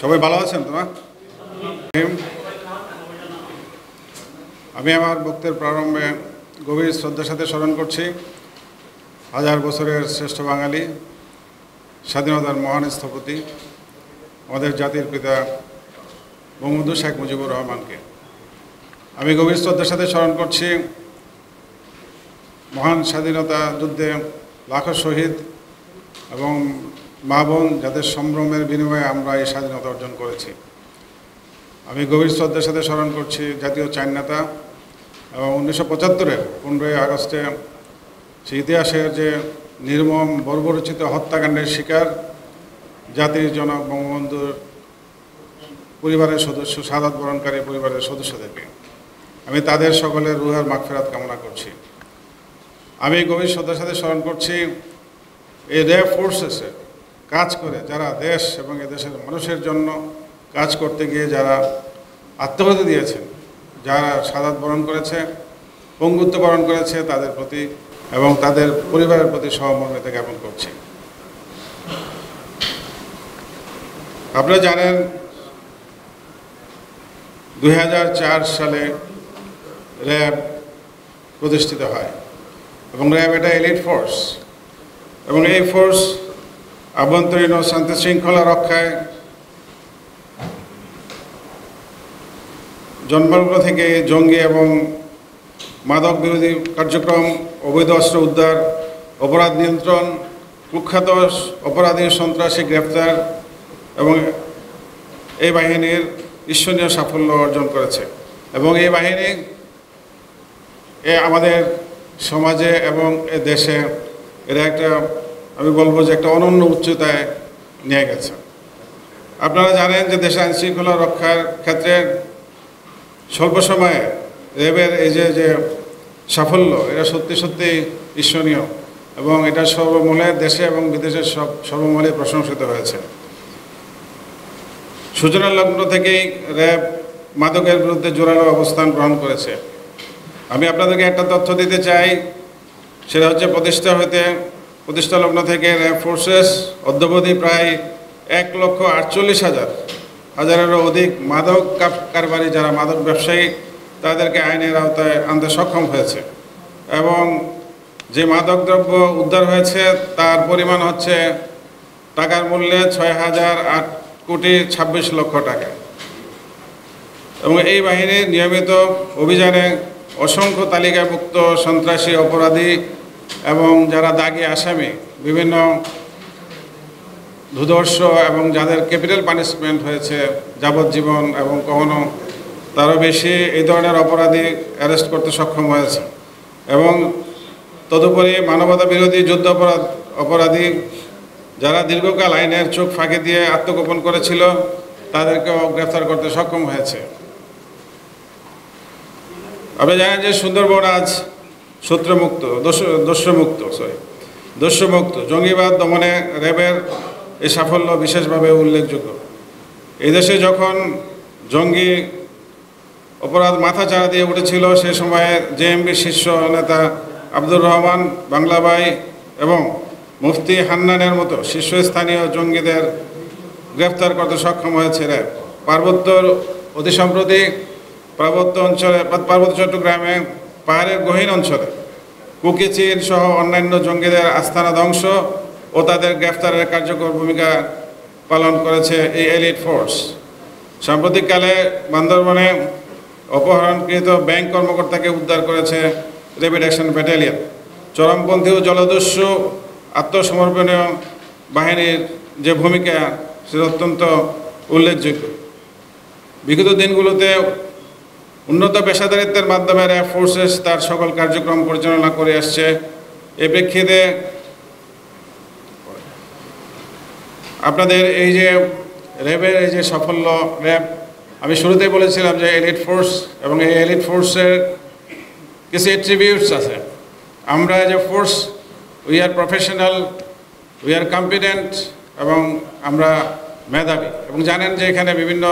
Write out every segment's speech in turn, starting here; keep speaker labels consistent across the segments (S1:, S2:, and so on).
S1: সবাই ভালো আছেন তো? আমি আমার বক্তব্যের প্রারম্ভে গভীর শ্রদ্ধার সাথে স্মরণ করছি হাজার বছরের শ্রেষ্ঠ বাঙালি, স্বাধীনতার মহান স্থপতি, আমাদের জাতির পিতা বঙ্গবন্ধু শেখ মুজিবুর রহমানকে। আমি গভীর শ্রদ্ধার সাথে স্মরণ করছি মহান স্বাধীনতা যুদ্ধে লাখো শহীদ এবং মা বোন যাদের সম্ভ্রমের বিনিময়ে আমরা এই স্বাধীনতা অর্জন করেছি। আমি গভীর শ্রদ্ধার সাথে স্মরণ করছি জাতীয় চার নেতা এবং 1975-এর 15ই আগস্টে সেই ইতিহাসের যে নির্মম বর্বরচিত হত্যাকাণ্ডের শিকার জাতির জনক বঙ্গবন্ধুর পরিবারের সদস্য, শাহাদাত বরণকারী পরিবারের সদস্যদেরকে। আমি তাদের সকলের রুহের মাগফিরাত কামনা করছি। আমি গভীর শ্রদ্ধার সাথে স্মরণ করছি এই র্যাব ফোর্সেসে কাজ করে যারা দেশ এবং এদেশের মানুষের জন্য কাজ করতে গিয়ে যারা আত্মঘাতী দিয়েছেন, যারা শাহাদাত বরণ করেছে, পঙ্গুত্ব বরণ করেছে, তাদের প্রতি এবং তাদের পরিবারের প্রতি সহমর্মিতা জ্ঞাপন করছি। আপনারা জানেন 2004 সালে র্যাব প্রতিষ্ঠিত হয় এবং র্যাব এটা এলিট ফোর্স এবং এই ফোর্স আভ্যন্তরীণ ও শান্তি শৃঙ্খলা রক্ষায় জন্মলগ্ন থেকে জঙ্গি এবং মাদক বিরোধী কার্যক্রম, অবৈধ অস্ত্র উদ্ধার, অপরাধ নিয়ন্ত্রণ, কুখ্যাত অপরাধী সন্ত্রাসী গ্রেফতার এবং এই বাহিনীর ঈর্ষণীয় সাফল্য অর্জন করেছে এবং এই বাহিনী আমাদের সমাজে এবং এ দেশে এরা একটা, আমি বলবো যে একটা অনন্য উচ্চতায় নিয়ে গেছে। আপনারা জানেন যে দেশে আইনশৃঙ্খলা রক্ষার ক্ষেত্রে স্বল্প সময়ে র্যাবের এই যে সাফল্য, এটা সত্যি সত্যি ঈর্ষণীয় এবং এটা সর্বমূলে দেশে এবং বিদেশের সর্বমূলে প্রশংসিত হয়েছে। সূচনা লগ্ন থেকেই র্যাব মাদকের বিরুদ্ধে জোরালো অবস্থান গ্রহণ করেছে। আমি আপনাদেরকে একটা তথ্য দিতে চাই, সেটা হচ্ছে প্রতিষ্ঠা লগ্ন থেকে র্যাব ফোর্সেস অদ্যাবধি প্রায় 1,48,000-হাজারেরও অধিক মাদক কারবারি, যারা মাদক ব্যবসায়ী, তাদেরকে আইনের আওতায় আনতে সক্ষম হয়েছে এবং যে মাদকদ্রব্য উদ্ধার হয়েছে তার পরিমাণ হচ্ছে টাকার মূল্যে 6,008,26,00,000 টাকা এবং এই বাহিনীর নিয়মিত অভিযানে অসংখ্য তালিকাভুক্ত সন্ত্রাসী, অপরাধী এবং যারা দাগী আসামি, বিভিন্ন ধূর্ধর্ষ এবং যাদের ক্যাপিটাল পানিশমেন্ট হয়েছে যাবজ্জীবন এবং কখনো তারও বেশি, এই ধরনের অপরাধী অ্যারেস্ট করতে সক্ষম হয়েছে এবং তদুপরি মানবতা বিরোধী যুদ্ধ অপরাধী যারা দীর্ঘকাল আইনের চোখ ফাঁকি দিয়ে আত্মগোপন করেছিল, তাদেরকেও গ্রেফতার করতে সক্ষম হয়েছে। আপনি জানেন যে সুন্দরবন আজ দস্যুমুক্ত। জঙ্গিবাদ দমনে র্যাবের এই সাফল্য বিশেষভাবে উল্লেখযোগ্য। এই দেশে যখন জঙ্গি অপরাধ মাথাচাড়া দিয়ে উঠেছিল, সে সময়ে জেএমবির শীর্ষ নেতা আব্দুর রহমান বাংলাবাই এবং মুফতি হান্নানের মতো শীর্ষস্থানীয় জঙ্গিদের গ্রেফতার করতে সক্ষম হয়েছে র্যাব। অতি সম্প্রতি পার্বত্য চট্টগ্রামে পাহাড়ের গহীন অঞ্চলে কুকিচির সহ অন্যান্য জঙ্গিদের আস্তানা ধ্বংস ও তাদের গ্রেফতারের কার্যকর ভূমিকা পালন করেছে এই এলিট ফোর্স। সাম্প্রতিককালে বান্দরবনে অপহরণকৃত ব্যাংক কর্মকর্তাকে উদ্ধার করেছে র্যাপিড অ্যাকশন ব্যাটালিয়ন। চরমপন্থী ও জলদস্যু আত্মসমর্পণীয় বাহিনীর যে ভূমিকা, সেটা অত্যন্ত উল্লেখযোগ্য। বিগত দিনগুলোতে উন্নত পেশাদারিত্বের মাধ্যমে র্যাব ফোর্সেস তার সকল কার্যক্রম পরিচালনা করে আসছে। এ প্রেক্ষিতে আপনাদের এই যে র্যাবের এই যে সাফল্য, র্যাব, আমি শুরুতেই বলেছিলাম যে এলিট ফোর্স এবং এই এলিট ফোর্সের কিছু অ্যাট্রিবিউটস আছে। আমরা যে force, we are professional, we are competent এবং আমরা মেধাবী এবং জানেন যে এখানে বিভিন্ন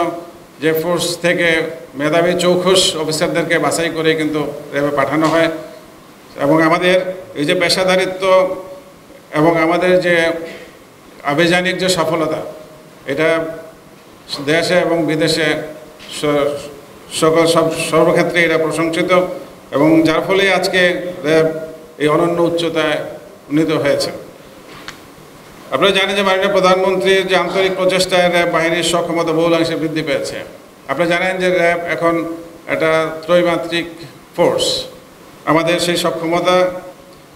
S1: যে ফোর্স থেকে মেধাবী চৌখুশ অফিসারদেরকে বাছাই করে কিন্তু র্যাবে পাঠানো হয় এবং আমাদের এই যে পেশাদারিত্ব এবং আমাদের যে আভিযানিক যে সফলতা, এটা দেশে এবং বিদেশে সর্বক্ষেত্রে এটা প্রশংসিত, এবং যার ফলে আজকে র্যাব এই অনন্য উচ্চতায় উন্নীত হয়েছে। আপনারা জানেন যে মাননীয় প্রধানমন্ত্রীর যে আন্তরিক প্রচেষ্টায় র্যাব বাহিনীর সক্ষমতা বহুলাংশে বৃদ্ধি পেয়েছে। আপনারা জানেন যে র্যাব এখন একটা ত্রৈমাত্রিক ফোর্স। আমাদের সেই সক্ষমতা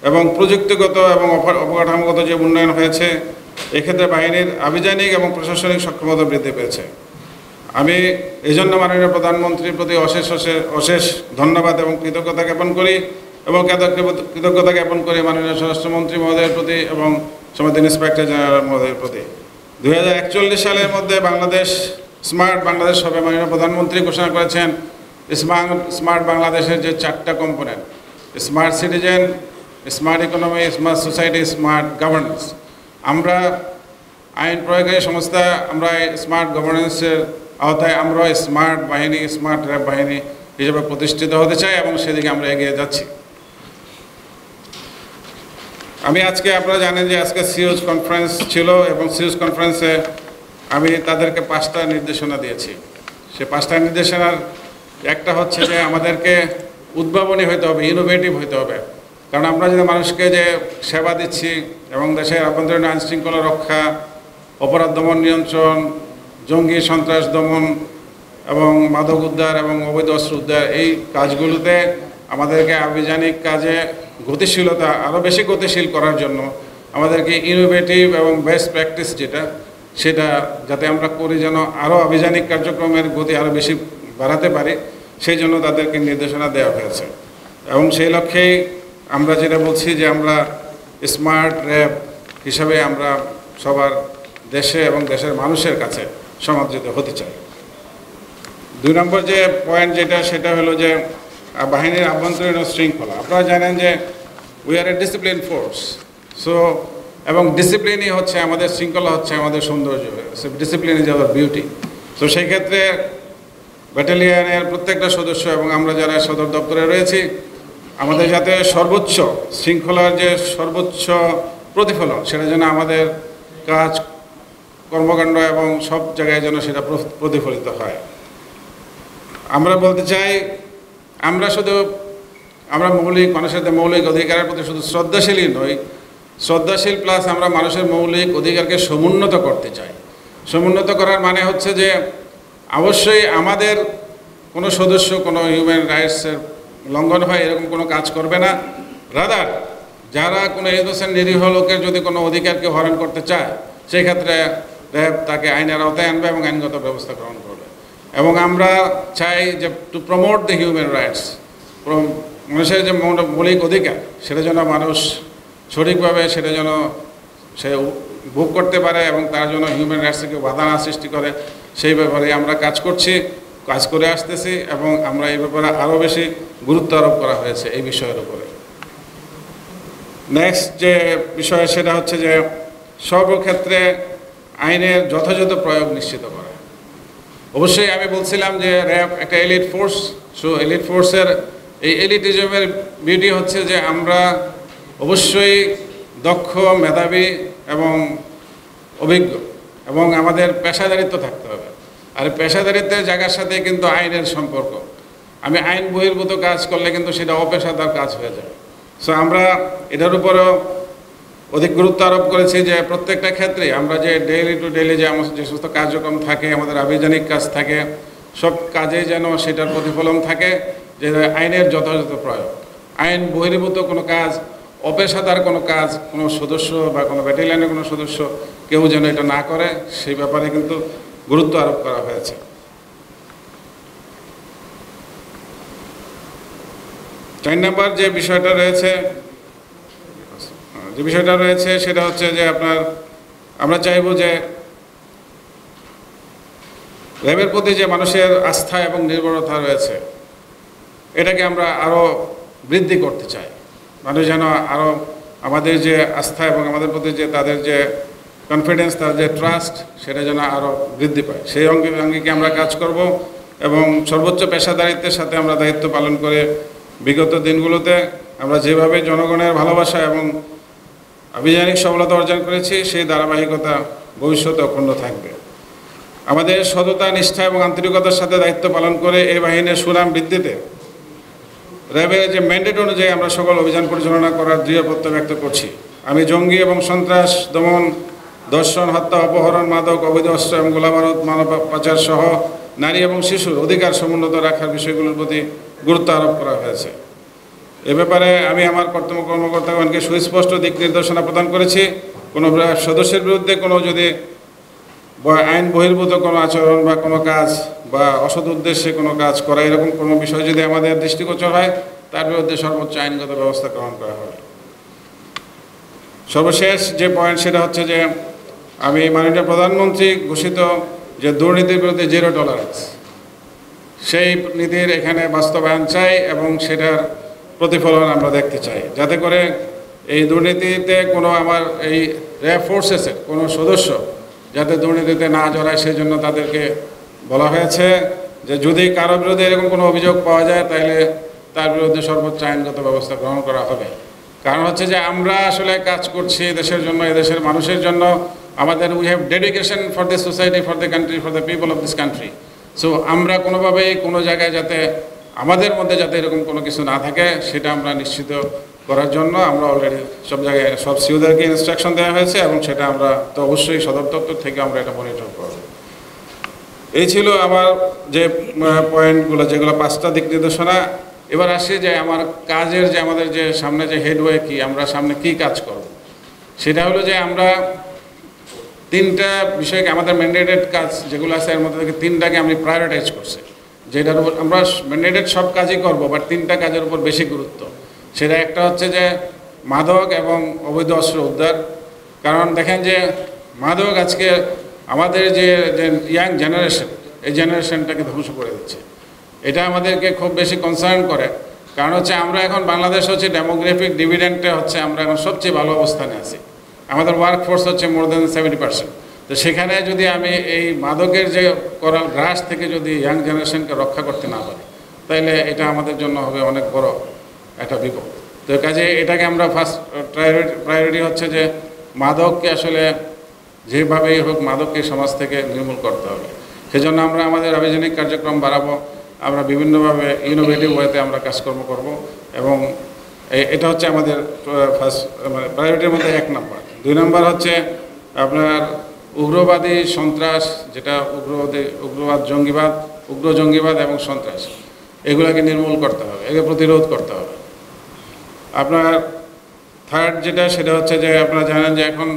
S1: এবং প্রযুক্তিগত এবং অবকাঠামোগত যে উন্নয়ন হয়েছে, এক্ষেত্রে বাহিনীর আভিযানিক এবং প্রশাসনিক সক্ষমতা বৃদ্ধি পেয়েছে। আমি এই জন্য মাননীয় প্রধানমন্ত্রীর প্রতি অশেষ ধন্যবাদ এবং কৃতজ্ঞতা জ্ঞাপন করি, এবং কৃতজ্ঞতা জ্ঞাপন করি মাননীয় স্বরাষ্ট্রমন্ত্রী মহোদয়ের প্রতি এবং সম্মানিত ইন্সপেক্টর জেনারেল মহোদয়ের প্রতি। 2041 সালের মধ্যে বাংলাদেশ স্মার্ট বাংলাদেশ হবে। মাননীয় প্রধানমন্ত্রী ঘোষণা করেছেন স্মার্ট বাংলাদেশের যে 4টা component: smart citizen, smart economy, smart society, smart governance. আমরা আইন প্রয়োগকারী সংস্থা, আমরা স্মার্ট গভর্নেন্সের আওতায় আমরা স্মার্ট বাহিনী, স্মার্ট র্যাব বাহিনী হিসেবে প্রতিষ্ঠিত হতে চাই, এবং সেদিকে আমরা এগিয়ে যাচ্ছি। আমি আজকে, আপনারা জানেন যে আজকে সিওজ কনফারেন্স ছিল, এবং সিওজ কনফারেন্সে আমি তাদেরকে 5টা নির্দেশনা দিয়েছি। সে 5টা নির্দেশনার একটা হচ্ছে যে আমাদেরকে উদ্ভাবনী হতে হবে, ইনোভেটিভ হতে হবে। কারণ আমরা যদি মানুষকে যে সেবা দিচ্ছি এবং দেশের আভ্যন্তরীণ আইন শৃঙ্খলা রক্ষা, অপরাধ দমন নিয়ন্ত্রণ, জঙ্গি সন্ত্রাস দমন এবং মাদক উদ্ধার এবং অবৈধ অস্ত্র উদ্ধার, এই কাজগুলোতে আমাদেরকে আভিযানিক কাজে গতিশীলতা আরও বেশি গতিশীল করার জন্য আমাদেরকে ইনোভেটিভ এবং বেস্ট প্র্যাকটিস সেটা যাতে আমরা করি, যেন আরও আভিযানিক কার্যক্রমের গতি আরও বেশি বাড়াতে পারি, সেই জন্য তাদেরকে নির্দেশনা দেওয়া হয়েছে। এবং সেই লক্ষ্যেই আমরা যেটা বলছি যে আমরা স্মার্ট র্যাব হিসাবে আমরা সবার দেশে এবং দেশের মানুষের কাছে সমাদৃত হতে চাই। 2 নম্বর যে পয়েন্ট সেটা হলো যে বাহিনীর আভ্যন্তরীণ শৃঙ্খলা। আপনারা জানেন যে we are A discipline force. এবং ডিসিপ্লিনই হচ্ছে আমাদের, শৃঙ্খলা হচ্ছে আমাদের সৌন্দর্য, ডিসিপ্লিন ইজ আওয়ার বিউটি। তো সেই ক্ষেত্রে ব্যাটালিয়নের প্রত্যেকটা সদস্য এবং আমরা যারা সদর দপ্তরে রয়েছি, আমাদের যাতে সর্বোচ্চ শৃঙ্খলার যে সর্বোচ্চ প্রতিফলন, সেটা যেন আমাদের কাজ, কর্মকাণ্ড এবং সব জায়গায় যেন সেটা প্রতিফলিত হয়। আমরা বলতে চাই, আমরা মানুষের মৌলিক অধিকারের প্রতি শুধু শ্রদ্ধাশীলই নই, শ্রদ্ধাশীল প্লাস আমরা মানুষের মৌলিক অধিকারকে সমুন্নত করতে চাই। সমুন্নত করার মানে হচ্ছে যে অবশ্যই আমাদের কোনো সদস্য কোনো হিউম্যান রাইটসের লঙ্ঘন হয় এরকম কোনো কাজ করবে না। রাদার যারা কোনো ইনোসেন্ট নিরীহ লোকের যদি কোনো অধিকারকে হরণ করতে চায়, সেই ক্ষেত্রে র্যাব তাকে আইনের আওতায় আনবে এবং আইনগত ব্যবস্থা গ্রহণ করবে। এবং আমরা চাই যে to promote the human rights, মানুষের যে মৌলিক অধিকার সেটা যেন মানুষ সঠিকভাবে সেটা যেন সে ভোগ করতে পারে, এবং তার জন্য হিউম্যান রাইটসকে বাধা না সৃষ্টি করে, সেই ব্যাপারে আমরা কাজ করে আসতেছি, এবং আমরা এই ব্যাপারে আরও বেশি গুরুত্ব আরোপ করা হয়েছে এই বিষয়ের উপরে। নেক্সট যে বিষয় সেটা হচ্ছে যে সর্বক্ষেত্রে আইনের যথাযথ প্রয়োগ নিশ্চিত করা। অবশ্যই আমি বলছিলাম যে র্যাব একটা এলিট ফোর্স। এলিট ফোর্সের এই এলিটিজমের বিউটি হচ্ছে যে আমরা অবশ্যই দক্ষ, মেধাবী এবং অভিজ্ঞ, এবং আমাদের পেশাদারিত্ব থাকতে হবে। আর পেশাদারিত্বের জায়গার সাথে কিন্তু আইনের সম্পর্ক। আমি আইন বহির্ভূত কাজ করলে কিন্তু সেটা অপেশাদার কাজ হয়ে যায়। আমরা এটার উপরেও অধিক গুরুত্ব আরোপ করেছি যে প্রত্যেকটা ক্ষেত্রে আমরা যে ডেইলি টু ডেইলি যে আমার যে সমস্ত কার্যক্রম থাকে, আমাদের আভিযানিক কাজ থাকে, সব কাজে যেন সেটার প্রতিফলন থাকে যে আইনের যথাযথ প্রয়োগ। আইন বহির্ভূত কোনো কাজ, অপেশাদার কোনো কাজ কোনো সদস্য বা কোনো ব্যাটালিয়নের কোনো সদস্য কেউ যেন এটা না করে, সেই ব্যাপারে কিন্তু গুরুত্ব আরোপ করা হয়েছে। চার নম্বর যে বিষয়টা রয়েছে সেটা হচ্ছে যে আমরা চাইব যে র্যাবের প্রতি যে মানুষের আস্থা এবং নির্ভরতা রয়েছে, এটাকে আমরা আরও বৃদ্ধি করতে চাই। মানুষ যেন আরও আমাদের যে আস্থা এবং আমাদের প্রতি যে তাদের যে কনফিডেন্স, তার যে ট্রাস্ট, সেটা যেন আরও বৃদ্ধি পায়। সেই অঙ্গিকে আমরা কাজ করব, এবং সর্বোচ্চ পেশাদারিত্বের সাথে আমরা দায়িত্ব পালন করে বিগত দিনগুলোতে আমরা যেভাবে জনগণের ভালোবাসা এবং আভিযানিক সফলতা অর্জন করেছি, সেই ধারাবাহিকতা ভবিষ্যতে অক্ষুণ্ণ থাকবে। আমাদের সততা, নিষ্ঠা এবং আন্তরিকতার সাথে দায়িত্ব পালন করে এই বাহিনীর সুনাম বৃদ্ধিতে র্যাবের যে ম্যান্ডেট অনুযায়ী আমরা সকল অভিযান পরিচালনা করার দৃঢ় প্রত্যয় ব্যক্ত করছি। আমি জঙ্গি এবং সন্ত্রাস দমন, ধর্ষণ, হত্যা, অপহরণ, মাদক, অবৈধ অস্ত্র এবং গোলাবারুদ, মানব পাচার সহ নারী এবং শিশুর অধিকার সমুন্নত রাখার বিষয়গুলোর প্রতি গুরুত্ব আরোপ করা হয়েছে। এ ব্যাপারে আমি আমার কর্মকর্তাগণকে সুস্পষ্ট দিক নির্দেশনা প্রদান করেছি। কোনো সদস্যের বিরুদ্ধে কোনো যদি আইন বহির্ভূত কোনো আচরণ বা কোনো কাজ বা অসৎ উদ্দেশ্যে কোনো কাজ করা, এরকম কোনো বিষয় যদি আমাদের দৃষ্টিগোচর হয়, তার বিরুদ্ধে সর্বোচ্চ আইনগত ব্যবস্থা গ্রহণ করা হবে। সর্বশেষ যে পয়েন্ট, সেটা হচ্ছে যে আমি মাননীয় প্রধানমন্ত্রী ঘোষিত যে দুর্নীতির বিরুদ্ধে জিরো টলারেন্স, সেই নীতির এখানে বাস্তবায়ন চাই এবং সেটার প্রতিফলন আমরা দেখতে চাই, যাতে করে এই দুর্নীতিতে কোনো আমার এই র্যাব ফোর্সেসের কোনো সদস্য যাতে দুর্নীতিতে না জড়ায়, সেই জন্য তাদেরকে বলা হয়েছে যে যদি কারো বিরুদ্ধে এরকম কোনো অভিযোগ পাওয়া যায়, তাহলে তার বিরুদ্ধে সর্বোচ্চ আইনগত ব্যবস্থা গ্রহণ করা হবে। কারণ হচ্ছে যে আমরা আসলে কাজ করছি দেশের জন্য, এদেশের মানুষের জন্য। আমাদের we have dedication for the society, for the country, for the people of this country. So আমরা কোনোভাবেই কোনো জায়গায় যাতে আমাদের মধ্যে যাতে এরকম কোনো কিছু না থাকে, সেটা আমরা নিশ্চিত করার জন্য আমরা অলরেডি সব জায়গায় সব সিওদেরকে ইনস্ট্রাকশন দেওয়া হয়েছে এবং সেটা আমরা তো অবশ্যই সদর দপ্তর থেকে আমরা এটা মনিটর করব। এই ছিল আমার যে পয়েন্টগুলো, যেগুলো 5টা দিক নির্দেশনা। এবার আসি যে আমার কাজের যে আমাদের যে সামনে যে হেডওয়ে কি, আমরা সামনে কি কাজ করব, সেটা হলো যে আমরা 3টা বিষয়কে, আমাদের ম্যান্ডেটেড কাজ যেগুলো আছে এর মধ্যে থেকে 3টাকে আমি প্রায়োরিটাইজ করছি, যেটার উপর আমরা ম্যান্ডেটেড সব কাজই করব, বাট 3টা কাজের উপর বেশি গুরুত্ব। সেটা একটা হচ্ছে যে মাদক এবং অবৈধ অস্ত্র উদ্ধার। কারণ দেখেন যে মাদক আজকে আমাদের যে ইয়াং জেনারেশন, এই জেনারেশনটাকে ধ্বংস করে দিচ্ছে। এটা আমাদেরকে খুব বেশি কনসার্ন করে। কারণ হচ্ছে আমরা এখন বাংলাদেশ হচ্ছে ডেমোগ্রাফিক ডিভিডেন্টে হচ্ছে আমরা এখন সবচেয়ে ভালো অবস্থানে আছি। আমাদের ওয়ার্কফোর্স হচ্ছে মোর দেন 70%। তো সেখানে যদি আমি এই মাদকের যে করাল গ্রাস থেকে যদি ইয়াং জেনারেশনকে রক্ষা করতে না পারি, তাহলে এটা আমাদের জন্য হবে অনেক বড় একটা বিপদ। তো কাজে এটাকে আমরা ফার্স্ট প্রায়োরিটি হচ্ছে যে মাদককে আসলে যেভাবেই হোক মাদককে সমাজ থেকে নির্মূল করতে হবে। সেজন্য আমরা আমাদের আভিযানিক কার্যক্রম বাড়াবো, আমরা বিভিন্নভাবে ইনোভেটিভ ওয়েতে আমরা কাজকর্ম করব এবং এটা হচ্ছে আমাদের ফার্স্ট মানে প্রায়োরিটির মধ্যে 1 নম্বর। 2 নম্বর হচ্ছে আপনার উগ্রবাদী সন্ত্রাস, যেটা উগ্রবাদ, জঙ্গিবাদ, উগ্র জঙ্গিবাদ এবং সন্ত্রাস, এগুলোকে নির্মূল করতে হবে, একে প্রতিরোধ করতে হবে। আপনার থার্ড যেটা, সেটা হচ্ছে যে আপনারা জানেন যে এখন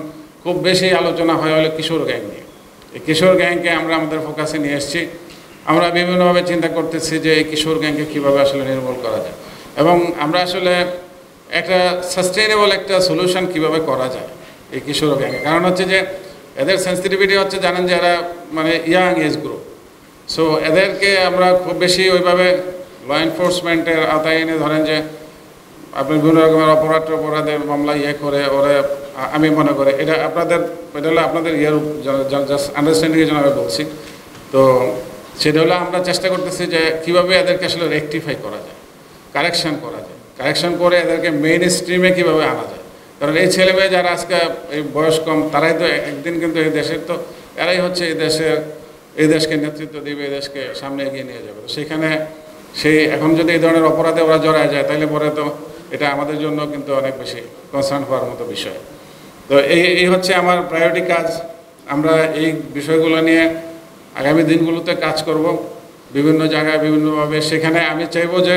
S1: খুব বেশি আলোচনা হয় হলো কিশোর গ্যাং নিয়ে। এই কিশোর গ্যাংকে আমরা আমাদের ফোকাসে নিয়ে এসেছি। আমরা বিভিন্নভাবে চিন্তা করতেছি যে এই কিশোর গ্যাংকে কীভাবে আসলে নির্মূল করা যায় এবং আমরা আসলে একটা সাস্টেইনেবল একটা সলিউশন কীভাবে করা যায় এই কিশোর গ্যাংকে। কারণ হচ্ছে যে এদের সেন্সিটিভিটি হচ্ছে, জানেন যে এরা মানে ইয়াং এজ গ্রুপ। সো এদেরকে আমরা খুব বেশি ওইভাবে ল এনফোর্সমেন্টের আওতায় এনে ধরেন যে আপনি বিভিন্ন রকমের অপরাধের মামলা করে ওরা, আমি মনে করি এটা হলো আপনাদের জাস্ট আন্ডারস্ট্যান্ডিংয়ের জন্য আমি বলছি। তো সেটা হলো আমরা চেষ্টা করতেছি যে কীভাবে এদেরকে আসলে রেকটিফাই করা যায়, কারেকশন করা যায়, কারেকশন করে এদেরকে মেইন স্ট্রিমে কীভাবে আনা যায়। কারণ এই ছেলেমেয়ে যারা আজকে এই বয়স কম, তারাই তো একদিন কিন্তু এই দেশের, তো এরাই হচ্ছে এই দেশকে নেতৃত্ব দিবে, এই দেশকে সামনে এগিয়ে নিয়ে যাবে। তো সেখানে এখন যদি এই ধরনের অপরাধে ওরা জড়ায় যায়, তাহলে পরে তো এটা আমাদের জন্য কিন্তু অনেক বেশি কনসার্ন হওয়ার মতো বিষয়। তো এই হচ্ছে আমার প্রায়োরিটি কাজ। আমরা এই বিষয়গুলো নিয়ে আগামী দিনগুলোতে কাজ করব বিভিন্ন জায়গায় বিভিন্নভাবে। সেখানে আমি চাইব যে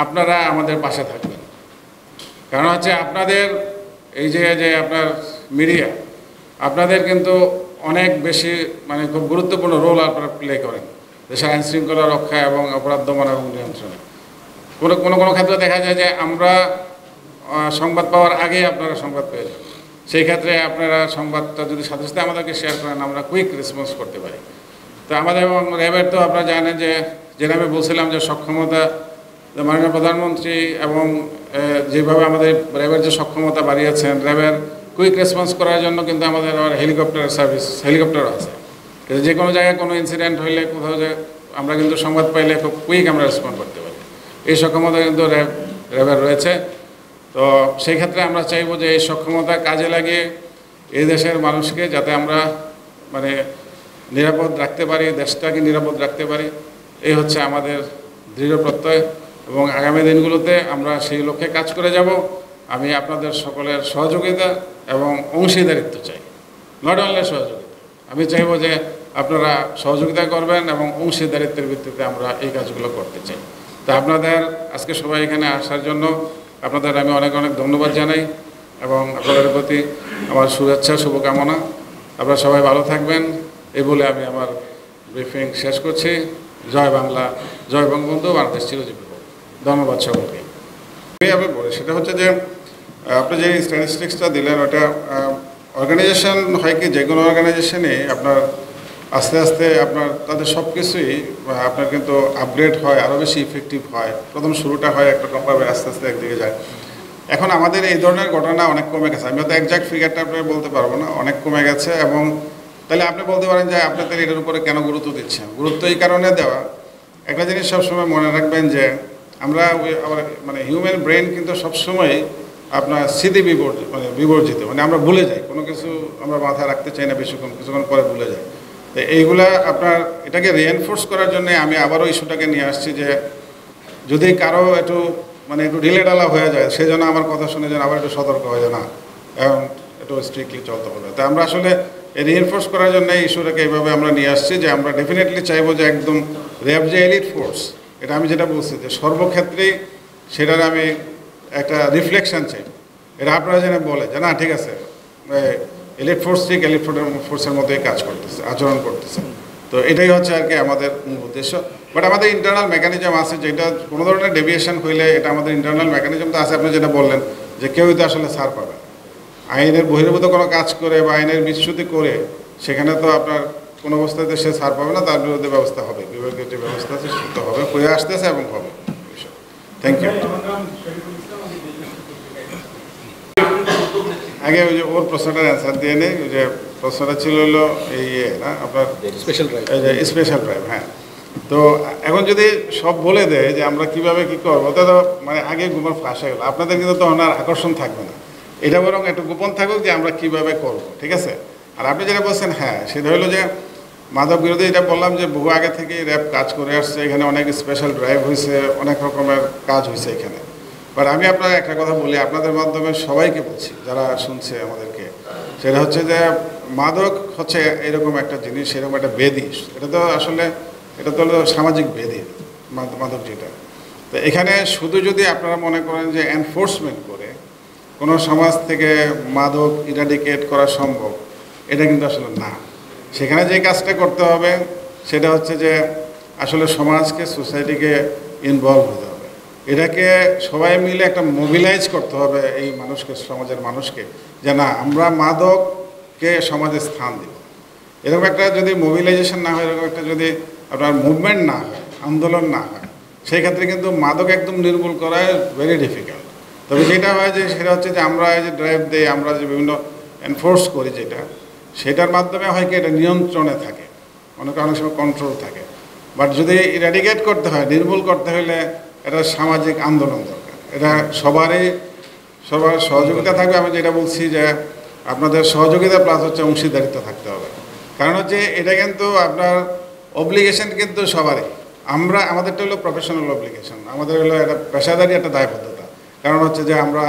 S1: আপনারা আমাদের পাশে থাকবেন। কারণ হচ্ছে আপনাদের এই যে আপনার মিডিয়া, আপনাদের কিন্তু অনেক বেশি মানে খুব গুরুত্বপূর্ণ রোল আপনারা প্লে করেন দেশের আইন শৃঙ্খলা রক্ষা এবং অপরাধ দমন এবং নিয়ন্ত্রণে। কোনো ক্ষেত্রে দেখা যায় যে আমরা সংবাদ পাওয়ার আগেই আপনারা সংবাদ পেয়ে যান। সেই ক্ষেত্রে আপনারা সংবাদটা যদি সাথে সাথে আমাদেরকে শেয়ার করেন, আমরা কুইক রেসপন্স করতে পারি। তো আমাদের এবং র্যাবের তো আপনারা জানেন যে যেটা আমি বলছিলাম যে সক্ষমতা, মাননীয় প্রধানমন্ত্রী এবং যেভাবে আমাদের র্যাবের যে সক্ষমতা বাড়িয়েছেন, র্যাবের কুইক রেসপন্স করার জন্য কিন্তু আমাদের আবার হেলিকপ্টারও আছে। কিন্তু যে কোনো জায়গায় কোনো ইনসিডেন্ট হইলে কোথাও যে আমরা কিন্তু সংবাদ পাইলে খুব কুইক আমরা রেসপন্ড করতে পারি। এই সক্ষমতা কিন্তু র্যাবের রয়েছে। তো সেই ক্ষেত্রে আমরা চাইব যে এই সক্ষমতা কাজে লাগিয়ে এই দেশের মানুষকে যাতে আমরা মানে নিরাপদ রাখতে পারি, দেশটাকে নিরাপদ রাখতে পারি, এই হচ্ছে আমাদের দৃঢ় প্রত্যয় এবং আগামী দিনগুলোতে আমরা সেই লক্ষ্যে কাজ করে যাব। আমি আপনাদের সকলের সহযোগিতা এবং অংশীদারিত্ব চাই, নট অনলি সহযোগিতা। আমি চাইব যে আপনারা সহযোগিতা করবেন এবং অংশীদারিত্বের ভিত্তিতে আমরা এই কাজগুলো করতে চাই। তা আপনাদের আজকে সবাই এখানে আসার জন্য আপনাদের আমি অনেক অনেক ধন্যবাদ জানাই এবং আপনাদের প্রতি আমার শুভেচ্ছা শুভকামনা। আপনারা সবাই ভালো থাকবেন এই বলে আমি আমার ব্রিফিং শেষ করছি। জয় বাংলা, জয় বঙ্গবন্ধু, বাংলাদেশ চিরজীবী হোক। ধন্যবাদ সকলকে। আমি বলি সেটা হচ্ছে যে আপনি যে স্ট্যাটিস্টিক্সটা দিলেন ওটা অর্গানাইজেশন হয় কি, যে কোনো অর্গানাইজেশনে আপনার আস্তে আস্তে আপনার তাদের সব কিছুই আপনার কিন্তু আপগ্রেড হয়, আরও বেশি ইফেক্টিভ হয়। প্রথম শুরুটা হয় একরকমভাবে, আস্তে আস্তে একদিকে যায়। এখন আমাদের এই ধরনের ঘটনা অনেক কমে গেছে। আমি হয়তো একজ্যাক্ট ফিগারটা আপনার বলতে পারবো না, অনেক কমে গেছে। এবং তাহলে আপনি বলতে পারেন যে আপনি তাহলে এটার উপরে কেন গুরুত্ব দিচ্ছেন? গুরুত্ব এই কারণে দেওয়া, একটা জিনিস সবসময় মনে রাখবেন যে আমরা মানে হিউম্যান ব্রেন কিন্তু সবসময় আপনার স্মৃতি বিবর্জিত, মানে আমরা ভুলে যাই কোনো কিছু, আমরা মাথায় রাখতে চাই না কিছুক্ষণ পরে ভুলে যাই। তো এইগুলা আপনার এটাকে রিএনফোর্স করার জন্য আমি আবারও ইস্যুটাকে নিয়ে আসছি যে যদি কারো একটু ঢিলেঢালা হয়ে যায়, সেই জন্য আমার কথা শুনে যেন আবার একটু সতর্ক হয়ে যায়, না এবং একটু স্ট্রিক্টলি চলতে হবে। তাই আমরা আসলে রিএনফোর্স করার জন্য এই ইস্যুটাকে এইভাবে আমরা নিয়ে আসছি যে আমরা ডেফিনেটলি চাইবো যে একদম র্যাব যে এলিট ফোর্স, এটা আমি যেটা বলছি যে সর্বক্ষেত্রেই সেটার আমি একটা রিফ্লেকশন চাই। এটা আপনারা যেন বলে যে না ঠিক আছে, এলিট ফোর্স ঠিক এলিট ফোর্সের মতোই কাজ করতেছে, আচরণ করতেছে। তো এটাই হচ্ছে আর কি আমাদের মূল উদ্দেশ্য। বাট আমাদের ইন্টারনাল মেকানিজম আছে, যেটা কোনো ধরনের ডেভিয়েশন হইলে এটা আমাদের ইন্টারনাল মেকানিজম তো আছে। আপনি যেটা বললেন যে কেউই তো আসলে ছাড় পাবে, আইনের বহির্ভূত কোনো কাজ করে বা আইনের বিচ্যুতি করে সেখানে তো আপনার কোনো অবস্থাতে সে ছাড় পাবে না, তার বিরুদ্ধে ব্যবস্থা হবে, বিভাগীয় যে ব্যবস্থা আছে সেটা হবে, হয়ে আসতেছে এবং হবে। Thank you. আগে ওই যে ওর প্রশ্নটার অ্যান্সার দিয়ে নেই। ওই যে প্রশ্নটা ছিল হলো এই না আপনার স্পেশাল ড্রাইভ। হ্যাঁ, তো এখন যদি সব বলে দেয় যে আমরা কিভাবে কি করবো, তা তো মানে আগে গোপন ফাঁস হয়ে গেল, আপনাদের কিন্তু তখন আর আকর্ষণ থাকবে না। এটা বরং একটু গোপন থাকুক যে আমরা কিভাবে করব, ঠিক আছে? আর আপনি যেটা বলছেন, হ্যাঁ সেটা হলো যে মাদক বিরোধী, এটা বললাম যে বহু আগে থেকে র্যাব কাজ করে আসছে, এখানে অনেক স্পেশাল ড্রাইভ হয়েছে, অনেক রকমের কাজ হয়েছে এখানে। বাট আমি আপনার একটা কথা বলি, আপনাদের মাধ্যমে সবাইকে বলছি যারা শুনছে আমাদেরকে, সেটা হচ্ছে যে মাদক হচ্ছে এরকম একটা জিনিস, এরকম একটা ব্যাধি। এটা তো আসলে এটা তো হলো সামাজিক ব্যাধি মাদক যেটা। তো এখানে শুধু যদি আপনারা মনে করেন যে এনফোর্সমেন্ট করে কোনো সমাজ থেকে মাদক ইরাডিকেট করা সম্ভব, এটা কিন্তু আসলে না। সেখানে যে কাজটা করতে হবে সেটা হচ্ছে যে আসলে সমাজকে, সোসাইটিকে ইনভলভ হতে হবে। এটাকে সবাই মিলে একটা মোবিলাইজ করতে হবে এই মানুষকে, সমাজের মানুষকে, যে না আমরা মাদককে সমাজে স্থান দিব। এরকম একটা যদি মোবিলাইজেশন না হয়, এরকম একটা যদি আপনার মুভমেন্ট না হয়, আন্দোলন না হয়, সেই ক্ষেত্রে কিন্তু মাদক একদম নির্মূল করা ভেরি ডিফিকাল্ট। তবে যেটা হয় যে সেটা হচ্ছে যে আমরা যে ড্রাইভ দিই, আমরা যে বিভিন্ন এনফোর্স করি যেটা, সেটার মাধ্যমে হয় কি এটা নিয়ন্ত্রণে থাকে, অনেক সময় কন্ট্রোল থাকে। বাট যদি ইরাডিকেট করতে হয়, নির্মূল করতে হলে এটা সামাজিক আন্দোলন দরকার। এটা সবার সহযোগিতা থাকবে। আমি যেটা বলছি যে আপনাদের সহযোগিতা প্লাস হচ্ছে অংশীদারিত্ব থাকতে হবে। কারণ হচ্ছে এটা কিন্তু আপনার অব্লিগেশন কিন্তু সবারই। আমাদেরটা হলো প্রফেশনাল অব্লিগেশন, আমাদের হলো একটা পেশাদারি একটা দায়বদ্ধতা। কারণ হচ্ছে যে আমরা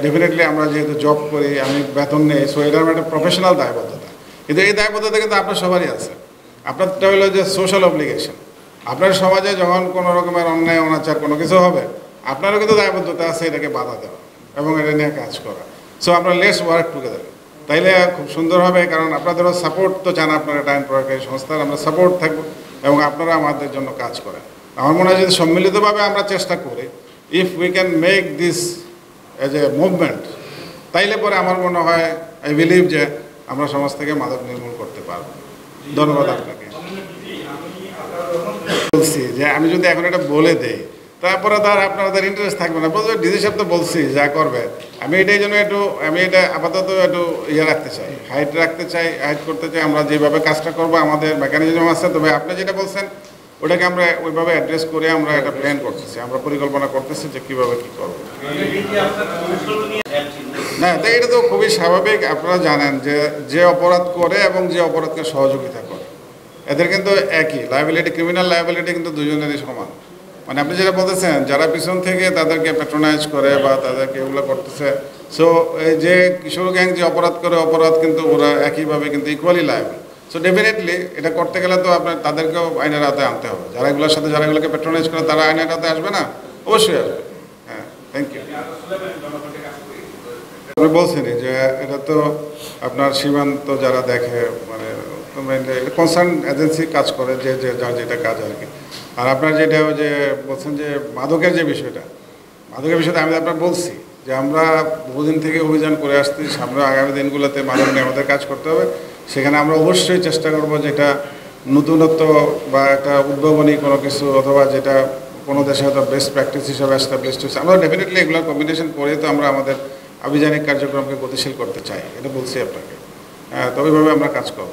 S1: ডেফিনেটলি আমরা যেহেতু জব করি, আমি বেতন নেই, সো এটা আমার একটা প্রফেশনাল দায়বদ্ধতা। কিন্তু এই দায়বদ্ধতা কিন্তু আপনার সবারই আছে। আপনারটা হলো যে সোশ্যাল অব্লিগেশন। আপনার সমাজে যখন কোনো রকমের অন্যায় অনাচার কোনো কিছু হবে, আপনারও কিন্তু দায়বদ্ধতা আছে এটাকে বাধা দেওয়া এবং এটা নিয়ে কাজ করা। সো আমরা লেটস ওয়ার্ক টুগেদার, তাইলে খুব সুন্দর হবে। কারণ আপনাদেরও সাপোর্ট তো চান, আপনারা একটা আইন প্রয়োগকারী সংস্থার, আমরা সাপোর্ট থাকবো এবং আপনারা আমাদের জন্য কাজ করেন। আমার মনে হয় যদি সম্মিলিতভাবে আমরা চেষ্টা করি, if we can make this as a movement, তাইলে পরে আমার মনে হয় আই বিলিভ যে আমরা সমাজ থেকে মাদক নির্মূল করতে পারবো। ধন্যবাদ আপনাকে। বলছি যে আমি যদি এখন এটা বলে দেই, তারপরে তার আপনাদের ইন্টারেস্ট থাকবে না। বলছে ডিজি সাহেব তো বলছি যা করবে। আমি এটাই জন্য আমি এটা আপাতত একটু রাখতে চাই, হাইট করতে চাই। আমরা যেভাবে কাজটা করবো আমাদের মেকানিজম আছে। তবে আপনি যেটা বলছেন ওটাকে আমরা ওইভাবে অ্যাড্রেস করে আমরা একটা প্ল্যান করতেছি, আমরা পরিকল্পনা করতেছি যে কীভাবে কী করবো। না, তো এটা তো খুবই স্বাভাবিক। আপনারা জানেন যে যে অপরাধ করে এবং যে অপরাধকে সহযোগিতা করে এদের কিন্তু একই লায়াবিলিটি, ক্রিমিনাল লায়াবিলিটি কিন্তু দুজনেরই সমান। মানে আপনি যেটা বলতেছেন যারা পিছন থেকে তাদেরকে প্যাট্রোনাইজ করে বা তাদেরকে এগুলো করতেছে, সো এই যে কিশোর গ্যাং যে অপরাধ করে অপরাধ কিন্তু ওরা একইভাবে কিন্তু ইকুয়ালি লায়াবল। সো ডেফিনেটলি এটা করতে গেলে তো আপনার তাদেরকেও আইনের আওতায় আনতে হবে। যারা এগুলোর সাথে যারা এগুলোকে প্যাট্রোনাইজ করে তারা আইনের আওতায় আসবে না? অবশ্যই আসবে। হ্যাঁ, থ্যাংক ইউ। আপনি বলছেনই যে এটা তো আপনার সীমান্ত যারা দেখে মানে কনসার্ন এজেন্সি কাজ করে, যে যে যার যেটা কাজ আর কি। আর আপনার যেটা যে বলছেন যে মাদকের যে বিষয়টা, মাদকের বিষয়টা আমি আপনার বলছি যে আমরা বহুদিন থেকে অভিযান করে আসছি, সামনে আগামী দিনগুলোতে মাদক নিয়ে আমাদের কাজ করতে হবে। সেখানে আমরা অবশ্যই চেষ্টা করব যেটা নতুনত্ব বা একটা উদ্ভাবনী কোনো কিছু, অথবা যেটা কোনো দেশে হয়তো বেস্ট প্র্যাকটিস হিসাবে এস্টাবলিশড হচ্ছে, আমরা ডেফিনেটলি এগুলোর কম্বিনেশন করে তো আমরা আমাদের আভিযানিক কার্যক্রমকে গতিশীল করতে চাই, এটা বলছি আপনাকে। তো ওইভাবে আমরা কাজ করব।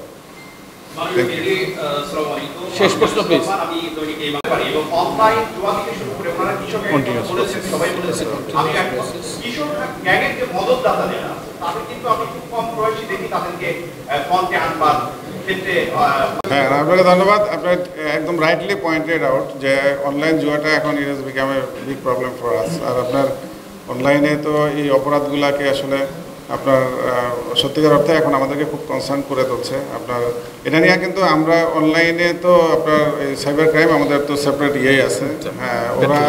S2: শেষ প্রশ্ন প্লিজ।
S1: হ্যাঁ, আপনাকে ধন্যবাদ। আপনার একদম রাইটলি পয়েন্টেড আউট যে অনলাইন জুয়াটা এখন it has become a big problem for us. আর আপনার অনলাইনে তো এই অপরাধগুলোকে আসলে আপনার সত্যিকার অর্থে এখন আমাদেরকে খুব কনসার্ন করে তুলছে। আপনার এটা নিয়ে কিন্তু আমরা অনলাইনে তো আপনার এই সাইবার ক্রাইম আমাদের তো সেপারেট ইয়েই আছে। হ্যাঁ, ওরা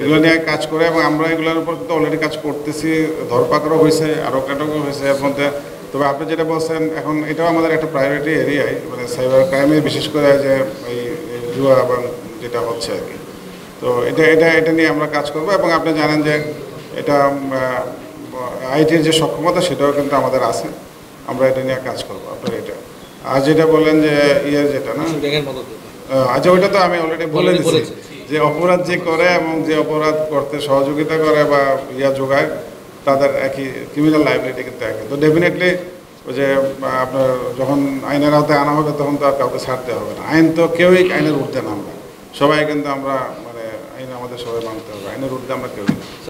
S1: এগুলো নিয়ে কাজ করে এবং আমরা এগুলোর উপর কিন্তু অলরেডি কাজ করতেছি। ধরপাকড়ও হয়েছে, আরও কাটকও হয়েছে এর মধ্যে। তবে আপনি যেটা বলছেন এখন এটাও আমাদের একটা প্রায়োরিটি এরিয়ায়, মানে সাইবার ক্রাইমে বিশেষ করে যে এই জুয়া এবং যেটা হচ্ছে আর কি। তো এটা নিয়ে আমরা কাজ করব এবং আপনি জানেন যে এটা আইটির যে সক্ষমতা সেটাও কিন্তু আমাদের আছে, আমরা এটা নিয়ে কাজ করবো। আপনার এটা আর যেটা বললেন যে ইয়ের যেটা না, আচ্ছা ওইটা তো আমি অলরেডি বলে দিচ্ছি যে অপরাধ যে করে এবং যে অপরাধ করতে সহযোগিতা করে বা যোগায় তাদের একই ক্রিমিনাল লায়াবিলিটি কিন্তু একই। তো ডেফিনেটলি ওই যে আপনার যখন আইনের আওতায় আনা হবে তখন তো আর কাউকে ছাড়তে হবে না। আইন তো কেউই আইনের ঊর্ধ্বে নামবে, সবাই কিন্তু আমরা মানে আইন আমাদের সবাই মানতে হবে, আইনের ঊর্ধ্বে আমরা কেউই না।